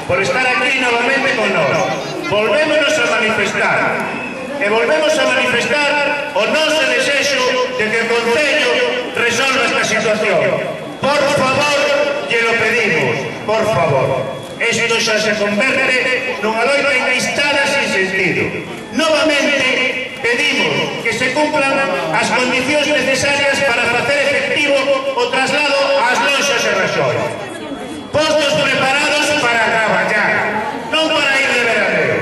por estar aquí novamente con nós. Volvémonos a manifestar. E volvemos a manifestar o noso desexo de que o Concello resolva esta situación. Por favor, lle lo pedimos. Por favor. Isto xa se converte nunha loita enquistada sin sentido. Novamente pedimos que se cumplan as condicións necesarias para facer efectivo o traslado ás lonxas de Raxoi. Postos preparados para traballar, non para ir de veraneo.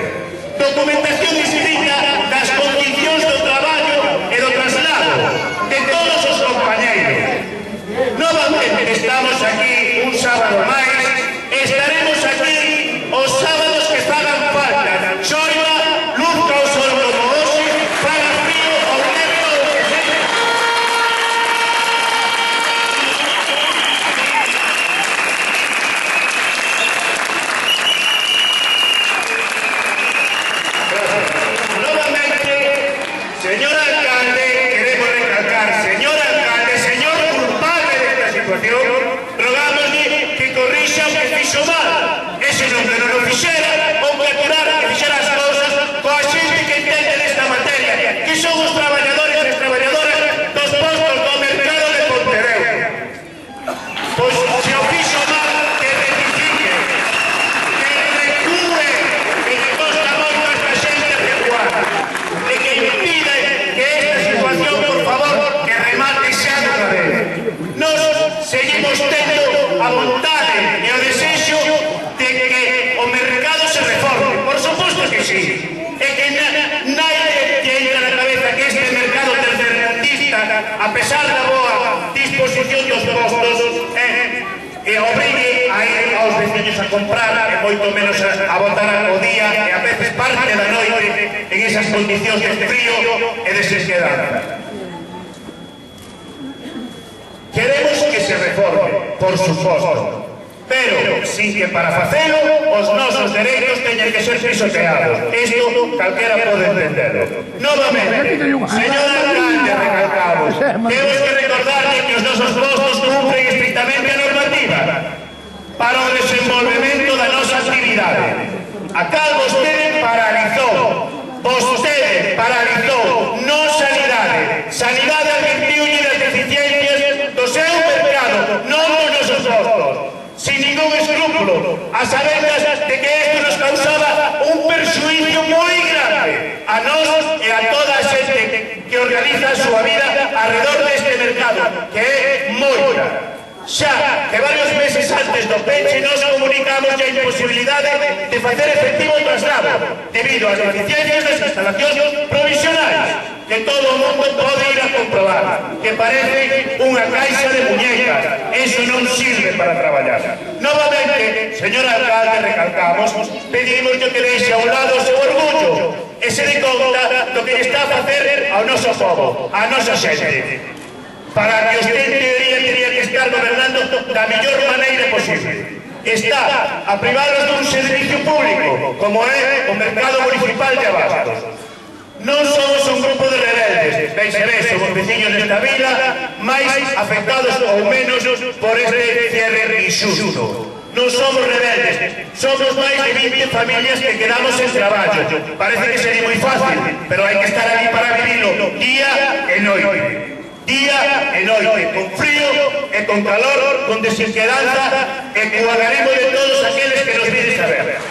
Documentación escrita das condicións do traballo e do traslado de todos os compañeiros. Novamente estamos aquí un sábado máis e estaremos aquí os sábados que fagan falta. Xoiva, luzca o sol como hoxe, faga frío ou neve ou que sexa. Novamente, señor alcalde, queremos recalcar, señor alcalde, señor culpable de esta situación, rogámosle que corrixa o que fixo mal. Ese non que non o fixera, ou que aturara que fixera as cousas coa xente que entende desta materia, que son os traballadores e as traballadoras dos postos do mercado de Pontevedra. Pois se o fixo mal, que rectifique, que recue, e que costa moito a esta xente recuar, e que impide que esta situación, por favor, que remate xa dunha vez. Nos seguimos tendo a vontade e o desexo de que o mercado se reforme. Por suposto que sí. E que nadie que entra na cabeza que este mercado tercermundista, a pesar da boa disposición dos postos, e obrigue a ir aos veciños a comprar e moito menos a botar o día e a veces parte da noite en esas condicións de frío e de sequedad. Queremos que se reforme, por suposto, pero sin que para facelo os nosos dereitos teñan que ser pisoteados. Isto calquera pode entenderlo. Novamente, señor alcalde, recalcamos, temos que recordarle que os nosos postos cumpren estrictamente a normativa para o desenvolvemento da nosa actividade. A cal vostede paralizou, non sanidade. Sanidade advertiulle das deficiencias do seu mercado, non dos nosos postos, sin ningún escrúpulo, a sabendas de que isto nos causaba un perxuicio moi grande a nós e a toda a xente que organiza a súa vida alrededor deste mercado, que é moita. Xa que varios meses antes do peche nos comunicamos a imposibilidade de facer efectivo o traslado debido ás deficiencias das instalacións provisionais, que todo o mundo pode ir a comprobar, que parece unha caixa de muñecas. Eso non sirve para traballar. Novamente, señor alcalde, recalcamos, pedimos que deixe a un lado o seu orgullo e se dé conta do que está a facer ao noso povo, á nosa xente. Para que usted en teoría tenía que estar gobernando da mellor maneira posible. Está a privalos dun servicio público, como é o mercado municipal de abastos. Non somos un grupo de rebeldes, veis e veis, somos veciños desta vila, máis afectados ou menos por este cierre injusto. Non somos rebeldes, somos máis de 20 familias que quedamos en traballo. Parece que sería moi fácil, pero hai que estar ali para vivirlo día e noite. Día e noite, con frío e con calor, con desesperanza e co agarimo de todos aqueles que nos vides a ver.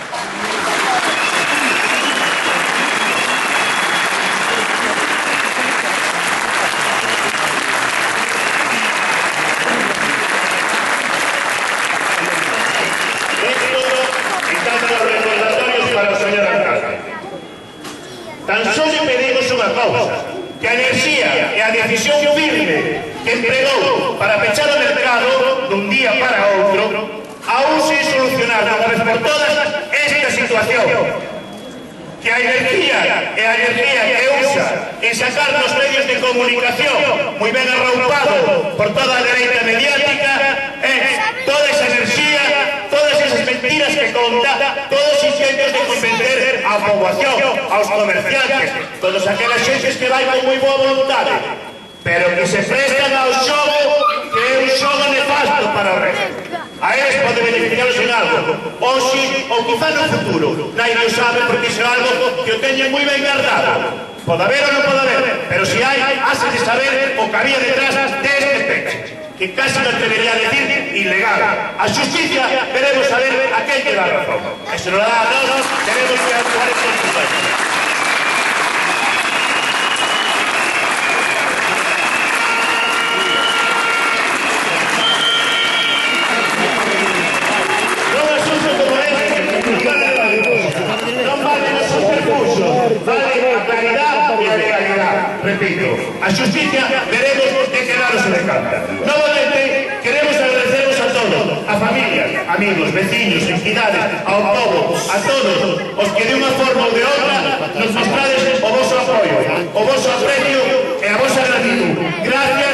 Tan só lle pedimos unha cousa, que a enerxía e a decisión firme que empregou para pechar o mercado dun día para outro, aún sin solucionar unha vez por todas esta situación. Que a enerxía que usa en sacar nos medios de comunicación moi ben arroupado por toda a dereita mediática, toda esa enerxía, todas esas mentiras que conta, todos os intentos de convencer a poboación, aos comerciantes, todas aquelas xentes que vai con moi boa voluntade, pero que se prestan ao xogo, que é un xogo nefasto para o régimen. A eles pode beneficiaros en algo, ou si, ou quizá no futuro, nadie o sabe porque iso é algo que o teñen moi ben guardado. Pode haber ou non pode haber, pero si hai, hase de saber o que había detrás deste peche, que casi non debería decir ilegal. A justicia queremos saber a quen lle dá razón. E se non dá a nós, tenemos que actuar en consecuencia. Non asunto como este, non valen os subterfugios, vale a claridade e a legalidade. Repito, a justicia veremos de que lado se decanta. Novamente, queremos agradeceros a todos, a familias, amigos, veciños, entidades, ao povo, a todos os que de unha forma ou de outra nos mostrades o vosso apoio, o voso aprecio e a vosa gratitud. Gracias.